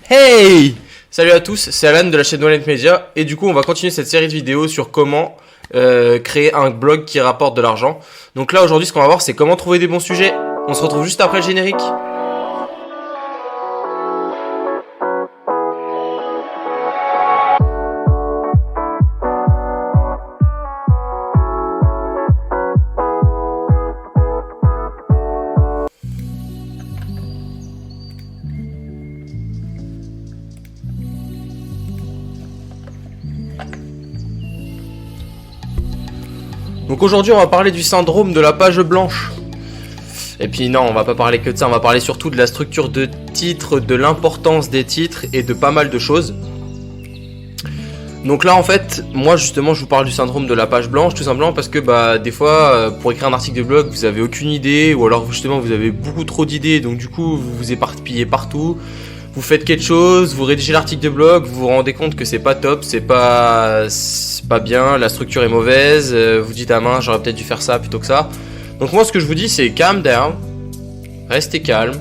Hey! Salut à tous, c'est Alan de la chaîne Wallet Media et du coup on va continuer cette série de vidéos sur comment créer un blog qui rapporte de l'argent. Donc là aujourd'hui ce qu'on va voir c'est comment trouver des bons sujets. On se retrouve juste après le générique. Donc aujourd'hui on va parler du syndrome de la page blanche. Et puis non, on va pas parler que de ça, on va parler surtout de la structure de titres, de l'importance des titres et de pas mal de choses. Donc là en fait, moi justement je vous parle du syndrome de la page blanche tout simplement parce que des fois pour écrire un article de blog vous avez aucune idée ou alors justement vous avez beaucoup trop d'idées donc du coup vous vous éparpillez partout. Vous faites quelque chose, vous rédigez l'article de blog, vous vous rendez compte que c'est pas top, c'est pas bien, la structure est mauvaise, vous dites ah mince j'aurais peut-être dû faire ça plutôt que ça. Donc moi ce que je vous dis c'est calm down, restez calme.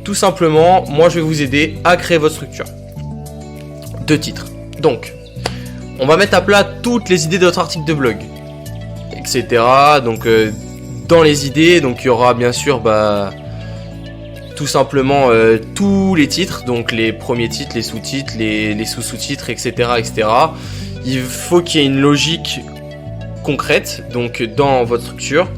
Tout simplement, moi je vais vous aider à créer votre structure de titre. Donc, on va mettre à plat toutes les idées de votre article de blog, etc. Donc dans les idées, donc il y aura bien sûr tout simplement tous les titres, donc les premiers titres, les sous-titres, les sous-sous-titres, etc., etc. Il faut qu'il y ait une logique concrète donc dans votre structure,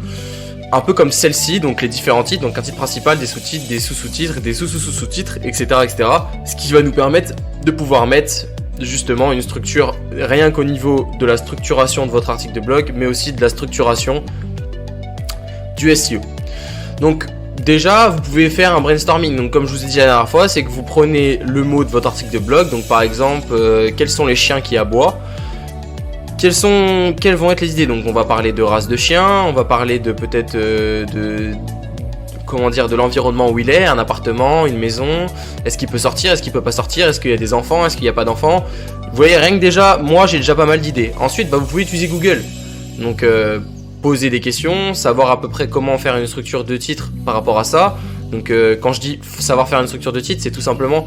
un peu comme celle-ci, donc les différents titres, donc un titre principal, des sous-titres, des sous-sous-titres, des sous-sous-sous-titres, etc., etc. Ce qui va nous permettre de pouvoir mettre justement une structure rien qu'au niveau de la structuration de votre article de blog, mais aussi de la structuration du SEO. Donc déjà, vous pouvez faire un brainstorming. Donc, comme je vous ai dit la dernière fois, c'est que vous prenez le mot de votre article de blog. Donc, par exemple, quels sont les chiens qui aboient? Quelles vont être les idées? Donc, on va parler de race de chien. On va parler de peut-être de l'environnement où il est, un appartement, une maison. Est-ce qu'il peut sortir? Est-ce qu'il peut pas sortir? Est-ce qu'il y a des enfants? Est-ce qu'il n'y a pas d'enfants? Vous voyez, rien que déjà, moi, j'ai déjà pas mal d'idées. Ensuite, vous pouvez utiliser Google. Donc, poser des questions, savoir à peu près comment faire une structure de titre par rapport à ça. Donc quand je dis savoir faire une structure de titre, c'est tout simplement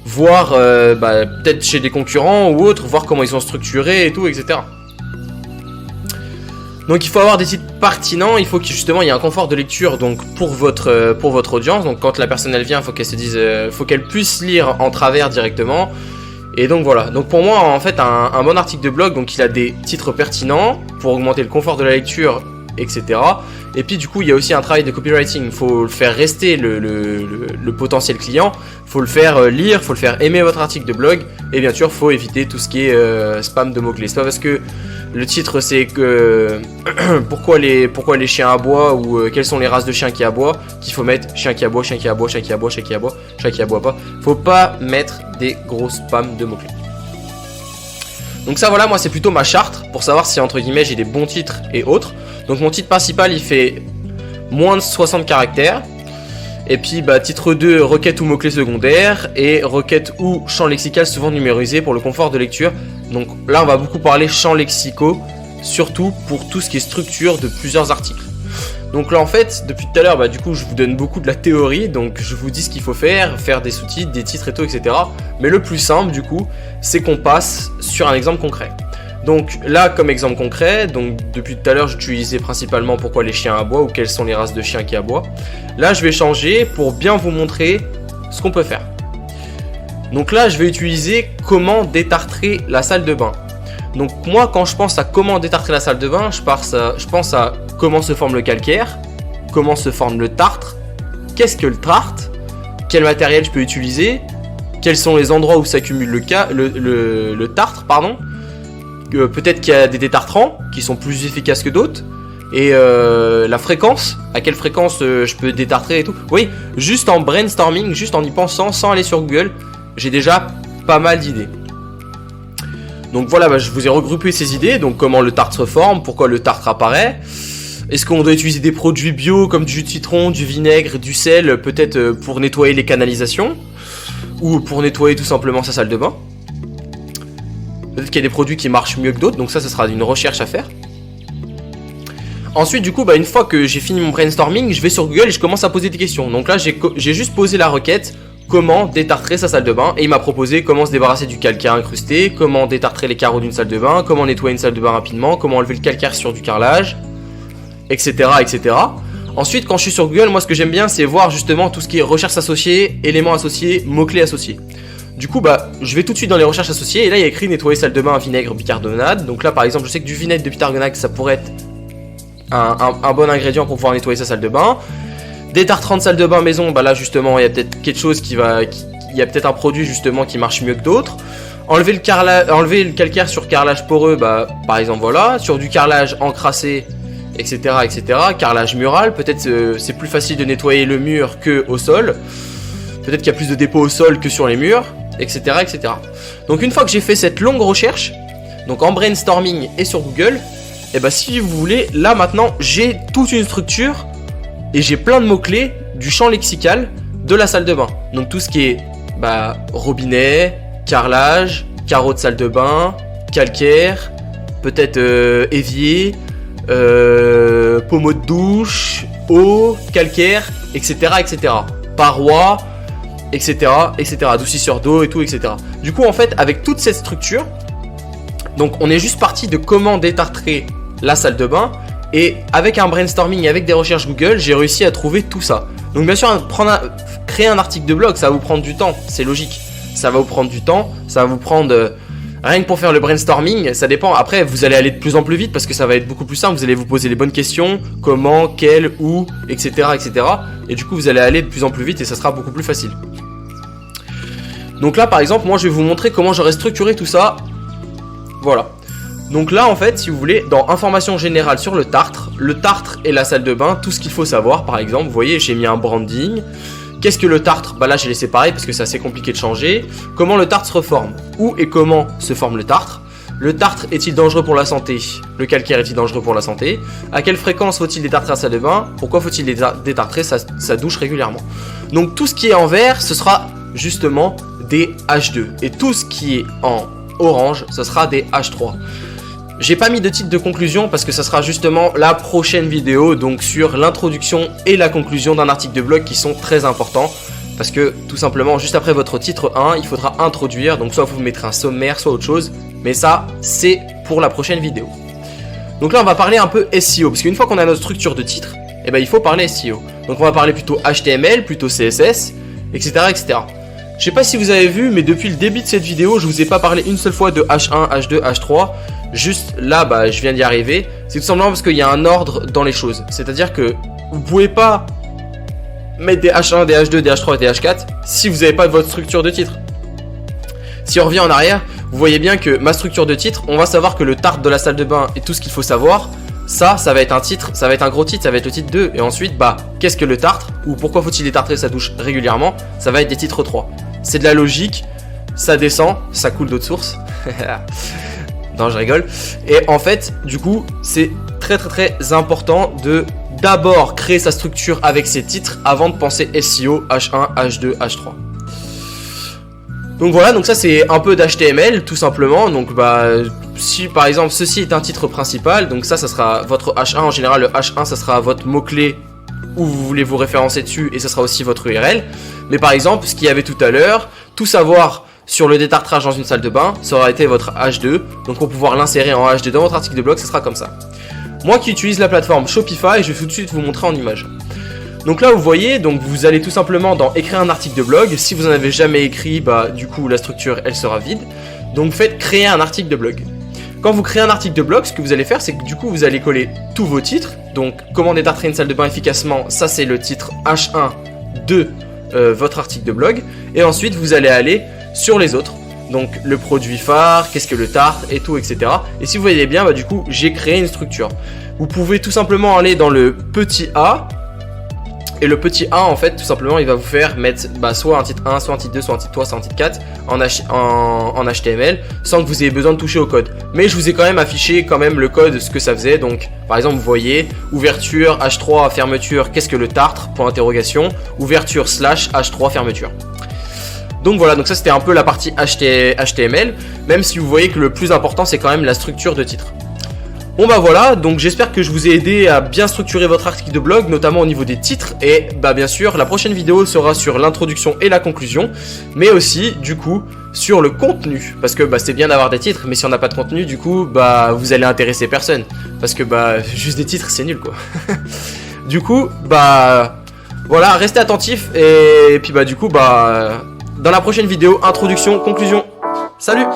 voir peut-être chez des concurrents ou autres, voir comment ils sont structurés et tout, etc. Donc il faut avoir des titres pertinents, il faut qu'il y ait un confort de lecture donc pour votre audience. Donc quand la personne elle vient, il faut qu'elle se dise, faut qu'elle puisse lire en travers directement. Et donc voilà, donc pour moi en fait un bon article de blog, donc il a des titres pertinents pour augmenter le confort de la lecture, etc. Et puis du coup il y a aussi un travail de copywriting, il faut le faire rester le potentiel client, il faut le faire lire, il faut le faire aimer votre article de blog. Et bien sûr il faut éviter tout ce qui est spam de mots-clés. C'est pas parce que le titre c'est que pourquoi les chiens aboient ou quelles sont les races de chiens qui aboient qu'il faut mettre chien qui aboie, chien qui aboie, chien qui aboie, chien qui aboie, chien qui aboie pas. Faut pas mettre des gros spams de mots-clés. Donc ça voilà, moi c'est plutôt ma charte pour savoir si entre guillemets j'ai des bons titres et autres. Donc mon titre principal il fait moins de 60 caractères. Et puis titre 2, requête ou mots-clés secondaires. Et requête ou champ lexical souvent numérisé pour le confort de lecture. Donc là on va beaucoup parler champs lexicaux, surtout pour tout ce qui est structure de plusieurs articles. Donc là en fait, depuis tout à l'heure, du coup je vous donne beaucoup de la théorie. Donc je vous dis ce qu'il faut faire des sous-titres, des titres et tout, etc. Mais le plus simple du coup, c'est qu'on passe sur un exemple concret. Donc là comme exemple concret, donc depuis tout à l'heure j'utilisais principalement pourquoi les chiens aboient ou quelles sont les races de chiens qui aboient. Là je vais changer pour bien vous montrer ce qu'on peut faire. Donc là je vais utiliser comment détartrer la salle de bain. Donc moi quand je pense à comment détartrer la salle de bain, je pense à comment se forme le calcaire, comment se forme le tartre, qu'est-ce que le tartre, quel matériel je peux utiliser, quels sont les endroits où s'accumule le tartre, pardon. Peut-être qu'il y a des détartrants qui sont plus efficaces que d'autres. Et la fréquence, à quelle fréquence je peux détartrer et tout. Oui, juste en brainstorming, juste en y pensant, sans aller sur Google, j'ai déjà pas mal d'idées. Donc voilà, je vous ai regroupé ces idées. Donc comment le tartre se forme, pourquoi le tartre apparaît. Est-ce qu'on doit utiliser des produits bio comme du jus de citron, du vinaigre, du sel, peut-être pour nettoyer les canalisations ou pour nettoyer tout simplement sa salle de bain. Peut-être qu'il y a des produits qui marchent mieux que d'autres, donc ça sera une recherche à faire. Ensuite, du coup, une fois que j'ai fini mon brainstorming, je vais sur Google et je commence à poser des questions. Donc là, j'ai juste posé la requête comment détartrer sa salle de bain, et il m'a proposé comment se débarrasser du calcaire incrusté, comment détartrer les carreaux d'une salle de bain, comment nettoyer une salle de bain rapidement, comment enlever le calcaire sur du carrelage, etc. etc. Ensuite, quand je suis sur Google, moi ce que j'aime bien, c'est voir justement tout ce qui est recherche associée, éléments associés, mots-clés associés. Du coup, bah, je vais tout de suite dans les recherches associées, et là il y a écrit nettoyer salle de bain à vinaigre bicarbonate. Donc là, par exemple, je sais que du vinaigre de bicarbonate, ça pourrait être un bon ingrédient pour pouvoir nettoyer sa salle de bain. Détartrant de salle de bain maison, bah là justement, il y a peut-être quelque chose il y a peut-être un produit justement qui marche mieux que d'autres. Enlever le calcaire sur carrelage poreux, bah par exemple voilà, sur du carrelage encrassé, etc. etc. Carrelage mural, peut-être c'est plus facile de nettoyer le mur que au sol. Peut-être qu'il y a plus de dépôts au sol que sur les murs, etc. etc. Donc une fois que j'ai fait cette longue recherche, donc en brainstorming et sur Google, et bah si vous voulez, là maintenant j'ai toute une structure et j'ai plein de mots-clés du champ lexical de la salle de bain. Donc tout ce qui est bah, robinet, carrelage, carreaux de salle de bain, calcaire, peut-être évier, pommeau de douche, eau, calcaire, etc. etc. Parois, etc. etc. Adoucisseur d'eau et tout, etc. Du coup en fait avec toute cette structure, donc on est juste parti de comment détartrer la salle de bain. Et avec un brainstorming, avec des recherches Google, j'ai réussi à trouver tout ça. Donc bien sûr, créer un article de blog, ça va vous prendre du temps, c'est logique. Ça va vous prendre du temps, ça va vous prendre... rien que pour faire le brainstorming, ça dépend. Après, vous allez aller de plus en plus vite parce que ça va être beaucoup plus simple. Vous allez vous poser les bonnes questions, comment, quel, où, etc. etc. Et du coup, vous allez aller de plus en plus vite et ça sera beaucoup plus facile. Donc là, par exemple, moi, je vais vous montrer comment j'aurais structuré tout ça. Voilà. Donc là en fait si vous voulez dans information générale sur le tartre et la salle de bain, tout ce qu'il faut savoir par exemple, vous voyez j'ai mis un branding. Qu'est-ce que le tartre? Bah là j'ai laissé pareil parce que c'est assez compliqué de changer. Comment le tartre se reforme? Où et comment se forme le tartre? Le tartre est-il dangereux pour la santé? Le calcaire est-il dangereux pour la santé? À quelle fréquence faut-il détartrer la salle de bain? Pourquoi faut-il détartrer sa douche régulièrement? Donc tout ce qui est en vert ce sera justement des H2 et tout ce qui est en orange ce sera des H3. J'ai pas mis de titre de conclusion parce que ça sera justement la prochaine vidéo, donc sur l'introduction et la conclusion d'un article de blog qui sont très importants. Parce que tout simplement, juste après votre titre 1, il faudra introduire, donc soit vous mettrez un sommaire, soit autre chose. Mais ça, c'est pour la prochaine vidéo. Donc là, on va parler un peu SEO, parce qu'une fois qu'on a notre structure de titre, eh ben, il faut parler SEO. Donc on va parler plutôt HTML, plutôt CSS, etc. etc. Je sais pas si vous avez vu, mais depuis le début de cette vidéo, je vous ai pas parlé une seule fois de H1, H2, H3. Juste là, bah, je viens d'y arriver. C'est tout simplement parce qu'il y a un ordre dans les choses. C'est-à-dire que vous pouvez pas mettre des H1, des H2, des H3 et des H4 si vous n'avez pas votre structure de titre. Si on revient en arrière, vous voyez bien que ma structure de titre, on va savoir que le tartre de la salle de bain et tout ce qu'il faut savoir, ça va être un titre, ça va être un gros titre, ça va être le titre 2. Et ensuite, bah, qu'est-ce que le tartre? Ou pourquoi faut-il détartrer sa douche régulièrement? Ça va être des titres 3. C'est de la logique, ça descend, ça coule d'autres sources. Non, je rigole. Et en fait, du coup, c'est très important de d'abord créer sa structure avec ses titres avant de penser SEO, H1, H2, H3. Donc voilà, donc ça c'est un peu d'HTML tout simplement. Donc bah si par exemple ceci est un titre principal, donc ça sera votre H1. En général, le H1 ça sera votre mot-clé où vous voulez vous référencer dessus et ça sera aussi votre URL. Mais par exemple, ce qu'il y avait tout à l'heure, tout savoir sur le détartrage dans une salle de bain, ça aura été votre H2. Donc pour pouvoir l'insérer en H2 dans votre article de blog, ça sera comme ça. Moi qui utilise la plateforme Shopify, je vais tout de suite vous montrer en image. Donc là vous voyez, donc vous allez tout simplement dans écrire un article de blog. Si vous n'en avez jamais écrit, bah du coup la structure elle sera vide. Donc faites créer un article de blog. Quand vous créez un article de blog, ce que vous allez faire, c'est que du coup vous allez coller tous vos titres. Donc comment détartrer une salle de bain efficacement, ça c'est le titre H1 de votre article de blog. Et ensuite vous allez aller sur les autres, donc le produit phare, qu'est-ce que le tartre et tout, etc. Et si vous voyez bien, bah du coup j'ai créé une structure. Vous pouvez tout simplement aller dans le petit a, et le petit a en fait tout simplement il va vous faire mettre bah, soit un titre 1, soit un titre 2, soit un titre 3, soit un titre 4 en HTML sans que vous ayez besoin de toucher au code. Mais je vous ai quand même affiché quand même le code, ce que ça faisait. Donc par exemple vous voyez ouverture H3 fermeture, qu'est-ce que le tartre, point d'interrogation, ouverture / H3 fermeture. Donc voilà, donc ça c'était un peu la partie HTML, même si vous voyez que le plus important c'est quand même la structure de titre. Bon bah voilà, donc j'espère que je vous ai aidé à bien structurer votre article de blog, notamment au niveau des titres, et bah bien sûr, la prochaine vidéo sera sur l'introduction et la conclusion, mais aussi, du coup, sur le contenu, parce que bah c'est bien d'avoir des titres, mais si on n'a pas de contenu, du coup, bah vous allez intéresser personne, parce que bah juste des titres, c'est nul quoi. Du coup, bah voilà, restez attentifs, et puis bah du coup, bah dans la prochaine vidéo, introduction, conclusion. Salut!